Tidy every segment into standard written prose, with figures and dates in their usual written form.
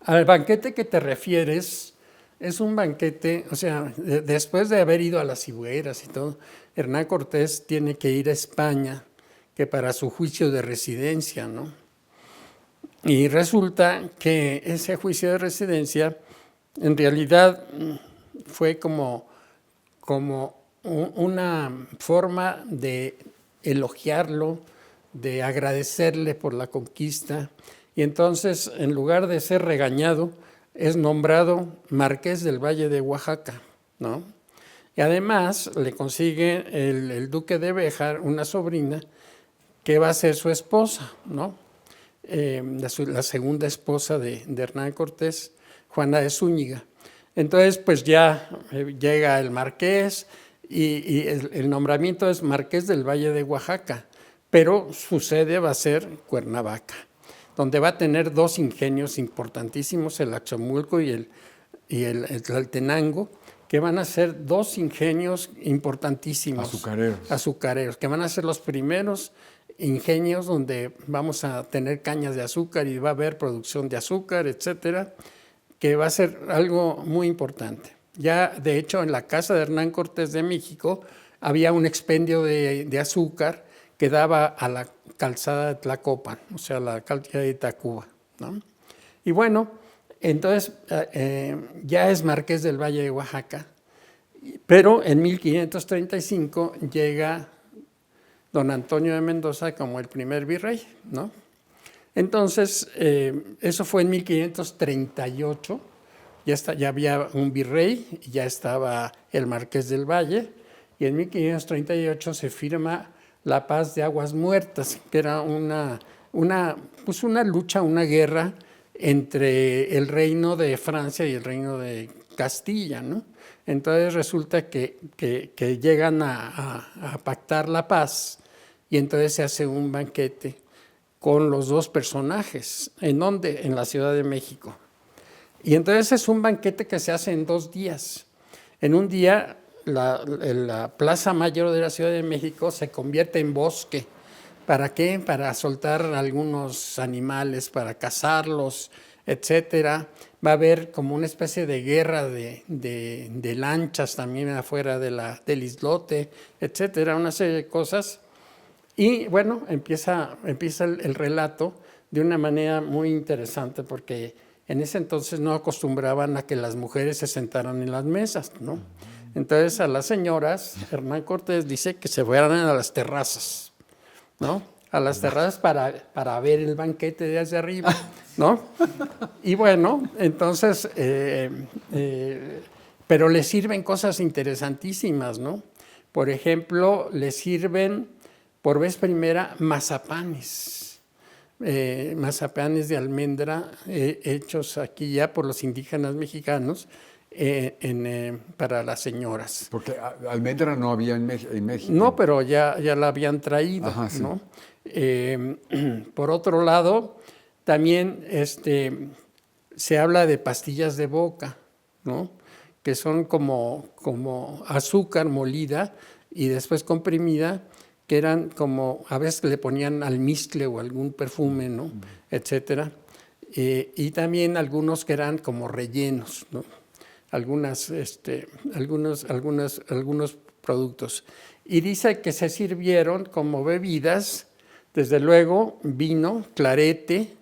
Al banquete que te refieres es un banquete, o sea, después de haber ido a las Higueras y todo, Hernán Cortés tiene que ir a España, que para su juicio de residencia, ¿no? Y resulta que ese juicio de residencia en realidad fue como una forma de elogiarlo, de agradecerle por la conquista. Y entonces, en lugar de ser regañado, es nombrado Marqués del Valle de Oaxaca, ¿no? Y además le consigue el duque de Béjar una sobrina que va a ser su esposa, ¿no? La segunda esposa de Hernán Cortés, Juana de Zúñiga. Entonces, pues ya llega el marqués y el nombramiento es Marqués del Valle de Oaxaca, pero su sede va a ser Cuernavaca, donde va a tener dos ingenios importantísimos, el Axomulco y el Tlaltenango, que van a ser dos ingenios importantísimos. Azucareros, que van a ser los primeros ingenios donde vamos a tener cañas de azúcar y va a haber producción de azúcar, etcétera, que va a ser algo muy importante. Ya, de hecho, en la casa de Hernán Cortés de México había un expendio de azúcar que daba a la calzada de Tlacopan, o sea, la calzada de Tacuba, ¿no? Y bueno, entonces ya es Marqués del Valle de Oaxaca, pero en 1535 llega don Antonio de Mendoza como el primer virrey, ¿no? Entonces, eso fue en 1538, ya había un virrey, ya estaba el Marqués del Valle, y en 1538 se firma la Paz de Aguas Muertas, que era una lucha, una guerra entre el reino de Francia y el reino de Castilla, ¿no? Entonces resulta que llegan a pactar la paz y entonces se hace un banquete con los dos personajes. ¿En dónde? En la Ciudad de México. Y entonces es un banquete que se hace en 2 días. En un día la Plaza Mayor de la Ciudad de México se convierte en bosque. ¿Para qué? Para soltar algunos animales, para cazarlos, etcétera. Va a haber como una especie de guerra de lanchas también afuera del islote, etcétera, una serie de cosas. Y bueno, empieza el relato de una manera muy interesante porque en ese entonces no acostumbraban a que las mujeres se sentaran en las mesas, ¿no? Entonces a las señoras, Hernán Cortés dice que se fueran a las terrazas, ¿no? A las terrazas para ver el banquete desde arriba, ¿no? Y bueno, entonces, pero les sirven cosas interesantísimas, ¿no? Por ejemplo, les sirven por vez primera mazapanes, mazapanes de almendra hechos aquí ya por los indígenas mexicanos para las señoras. Porque almendra no había en México. No, pero ya la habían traído. Ajá, sí. ¿No? Por otro lado, también se habla de pastillas de boca, ¿no? Que son como azúcar molida y después comprimida, que eran como, a veces le ponían almizcle o algún perfume, ¿no? Etcétera. Y también algunos que eran como rellenos, ¿no? Algunos productos. Y dice que se sirvieron como bebidas, desde luego, vino, clarete,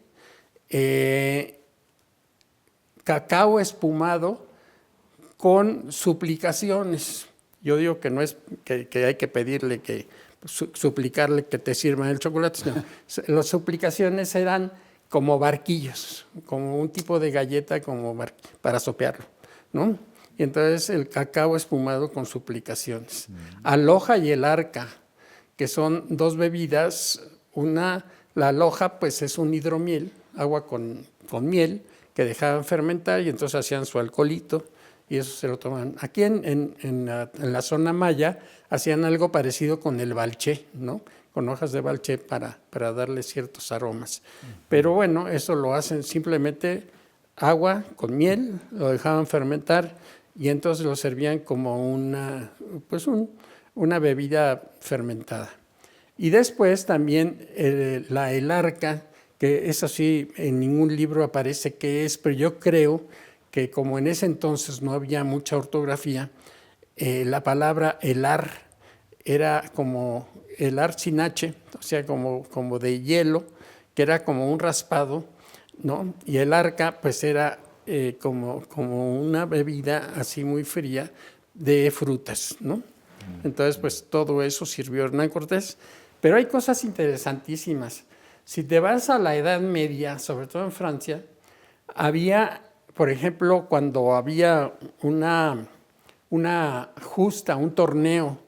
cacao espumado con suplicaciones. Yo digo que no es que hay que pedirle suplicarle que te sirvan el chocolate, sino las suplicaciones eran como barquillos, como un tipo de galleta para sopearlo, ¿no? Y entonces el cacao espumado con suplicaciones. Aloja y el arca, que son dos bebidas. La aloja pues es un hidromiel, agua con miel, que dejaban fermentar y entonces hacían su alcoholito y eso se lo toman. Aquí en la zona maya hacían algo parecido con el balché, ¿no? Con hojas de balché para darle ciertos aromas. Pero bueno, eso lo hacen simplemente agua con miel, lo dejaban fermentar y entonces lo servían como una bebida fermentada. Y después también el arca, que eso sí, en ningún libro aparece qué es, pero yo creo que como en ese entonces no había mucha ortografía, la palabra helar era como helar sin H, o sea, como de hielo, que era como un raspado, ¿no? Y el arca, pues era como una bebida así muy fría de frutas, ¿no? Entonces, pues todo eso sirvió a Hernán Cortés. Pero hay cosas interesantísimas. Si te vas a la Edad Media, sobre todo en Francia, había, por ejemplo, cuando había una justa, un torneo,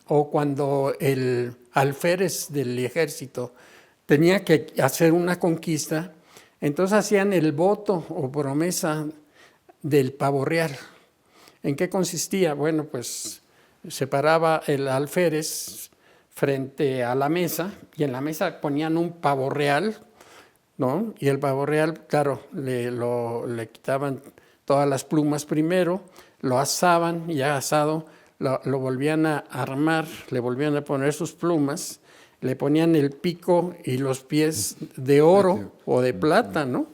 o cuando el alférez del ejército tenía que hacer una conquista, entonces hacían el voto o promesa del pavo real. ¿En qué consistía? Bueno, pues se paraba el alférez frente a la mesa y en la mesa ponían un pavo real, ¿no? Y el pavo real, claro, le quitaban todas las plumas primero, lo asaban y ya asado lo volvían a armar, le volvían a poner sus plumas, le ponían el pico y los pies de oro o de plata, ¿no?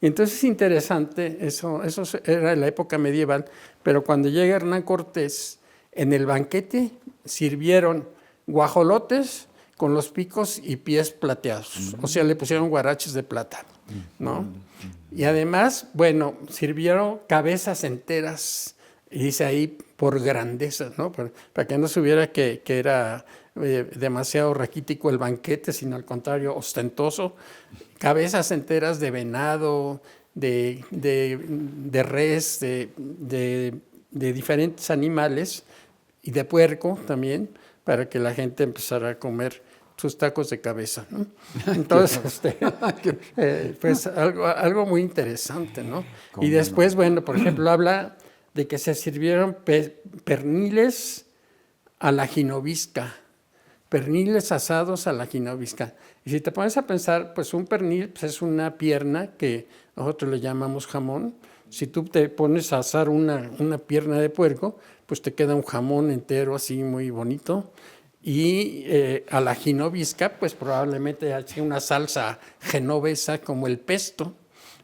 Entonces es interesante, eso era en la época medieval, pero cuando llega Hernán Cortés, en el banquete sirvieron guajolotes con los picos y pies plateados, o sea, le pusieron guaraches de plata, ¿no? Y además, bueno, sirvieron cabezas enteras, y dice ahí por grandeza, ¿no? Para que no se viera que era demasiado raquítico el banquete, sino al contrario, ostentoso. Cabezas enteras de venado, de res, de diferentes animales y de puerco también, para que la gente empezara a comer sus tacos de cabeza, ¿no? Entonces, pues algo muy interesante, ¿no? Y después, bueno, por ejemplo, habla de que se sirvieron perniles a la ginovisca, perniles asados a la ginovisca. Y si te pones a pensar, pues un pernil pues es una pierna que nosotros le llamamos jamón. Si tú te pones a asar una pierna de puerco, pues te queda un jamón entero así muy bonito. Y a la ginovisca, pues probablemente haya una salsa genovesa como el pesto,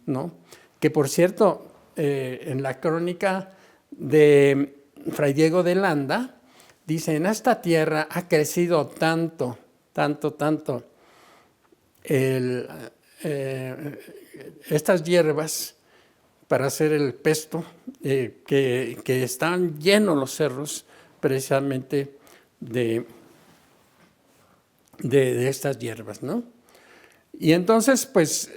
¿no? Que por cierto, en la crónica de Fray Diego de Landa, dice, en esta tierra ha crecido tanto estas hierbas para hacer el pesto, que están llenos los cerros precisamente de estas hierbas, ¿no? Y entonces, pues,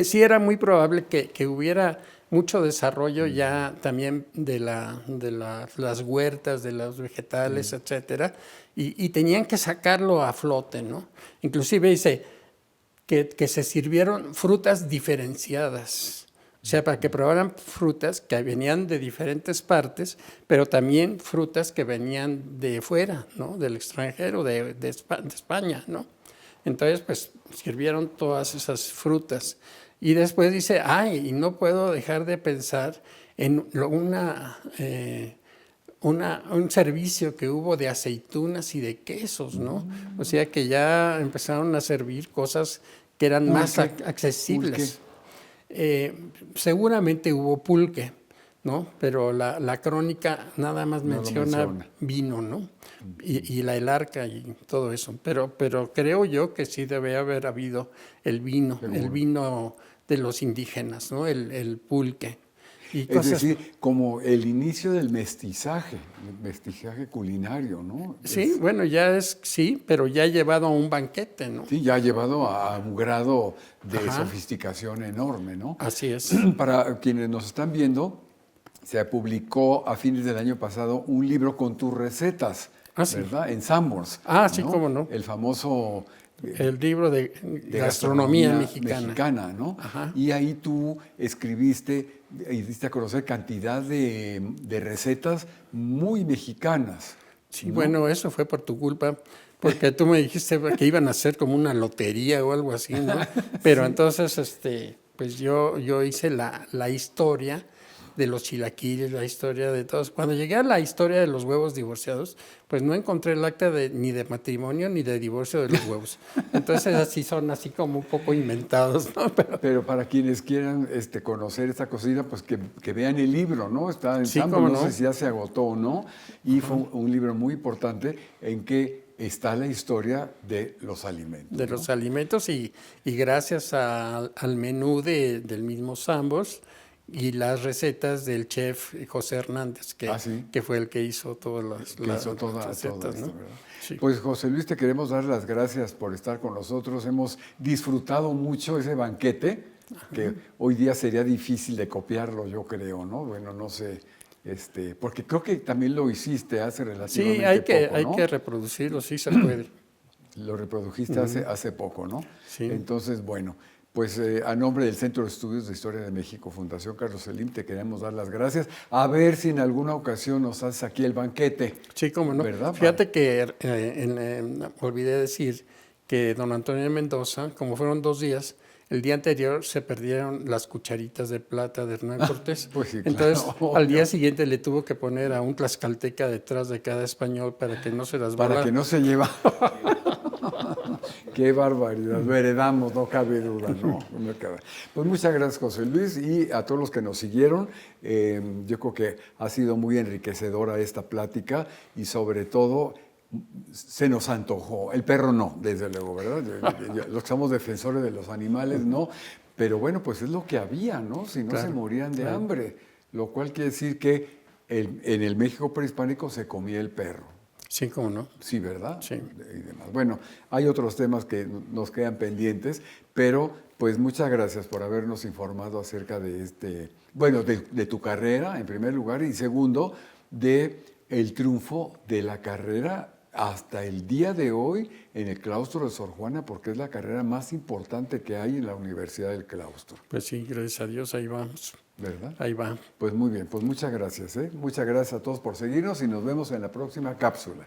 sí era muy probable que hubiera mucho desarrollo ya también de las huertas, de los vegetales, etcétera, y tenían que sacarlo a flote, ¿no? Inclusive dice que se sirvieron frutas diferenciadas, o sea, para que probaran frutas que venían de diferentes partes, pero también frutas que venían de fuera, ¿no? Del extranjero, de España, ¿no? Entonces, pues, sirvieron todas esas frutas. Y después dice, y no puedo dejar de pensar en un servicio que hubo de aceitunas y de quesos, ¿no? O sea, que ya empezaron a servir cosas que eran más accesibles. Seguramente hubo pulque, ¿no? Pero la crónica nada más menciona vino, ¿no? Y la helarca y todo eso. Pero creo yo que sí debe haber habido el vino de los indígenas, ¿no? El pulque. Es decir, como el inicio del mestizaje culinario, ¿no? Sí, bueno, pero ya llevado a un banquete, ¿no? Sí, ya llevado a un grado de sofisticación enorme, ¿no? Así es. Para quienes nos están viendo, se publicó a fines del año pasado un libro con tus recetas, ¿verdad? En Sanborns. Sí, cómo no. El famoso... el libro de gastronomía mexicana, ¿no? Y ahí tú escribiste y diste a conocer cantidad de recetas muy mexicanas. Sí, ¿no? Bueno, eso fue por tu culpa, porque tú me dijiste que iban a hacer como una lotería o algo así, ¿no? Pero entonces, pues yo hice la historia de los chilaquiles, la historia de todos. Cuando llegué a la historia de los huevos divorciados, pues no encontré el acta ni de matrimonio ni de divorcio de los huevos. Entonces así son así como un poco inventados, ¿no? Pero para quienes quieran conocer esta cocina, pues que vean el libro, ¿no? Está en Sí, Sambo, cómo no no. sé si ya se agotó o no, y fue un libro muy importante en que está la historia de los alimentos. De ¿no? los alimentos y gracias al menú del mismo Sambos y las recetas del chef José Hernández, ¿Sí? que fue el que hizo todas las hizo toda recetas, esto, ¿no? ¿verdad? Sí. Pues José Luis, te queremos dar las gracias por estar con nosotros. Hemos disfrutado mucho ese banquete, que hoy día sería difícil de copiarlo, yo creo, ¿no? Bueno, no sé, porque creo que también lo hiciste hace relativamente Sí, poco, hay ¿no? que reproducirlo, sí se puede. Lo reprodujiste hace poco, ¿no? Sí. Entonces, bueno, pues a nombre del Centro de Estudios de Historia de México, Fundación Carlos Slim, te queremos dar las gracias. A ver si en alguna ocasión nos haces aquí el banquete. Sí, cómo no. ¿Verdad? Fíjate que olvidé decir que don Antonio Mendoza, como fueron 2 días, el día anterior se perdieron las cucharitas de plata de Hernán Cortés. Pues sí, claro, Entonces, obvio. al día siguiente le tuvo que poner a un tlaxcalteca detrás de cada español para que no se las Para que no se lleva. Qué barbaridad, lo heredamos, no cabe duda, no cabe. Pues muchas gracias, José Luis, y a todos los que nos siguieron. Yo creo que ha sido muy enriquecedora esta plática y sobre todo se nos antojó. El perro no, desde luego, ¿verdad? Los que somos defensores de los animales, no. Pero bueno, pues es lo que había, ¿no? Si no, Claro, se morían de claro. hambre. Lo cual quiere decir que en el México prehispánico se comía el perro. Sí, cómo no. Sí, ¿verdad? Sí. Y demás. Bueno, hay otros temas que nos quedan pendientes, pero pues muchas gracias por habernos informado acerca de de tu carrera, en primer lugar, y segundo, de el triunfo de la carrera hasta el día de hoy en el claustro de Sor Juana, porque es la carrera más importante que hay en la Universidad del Claustro. Pues sí, gracias a Dios, ahí vamos. ¿Verdad? Ahí va. Pues muy bien, pues muchas gracias. Muchas gracias a todos por seguirnos y nos vemos en la próxima cápsula.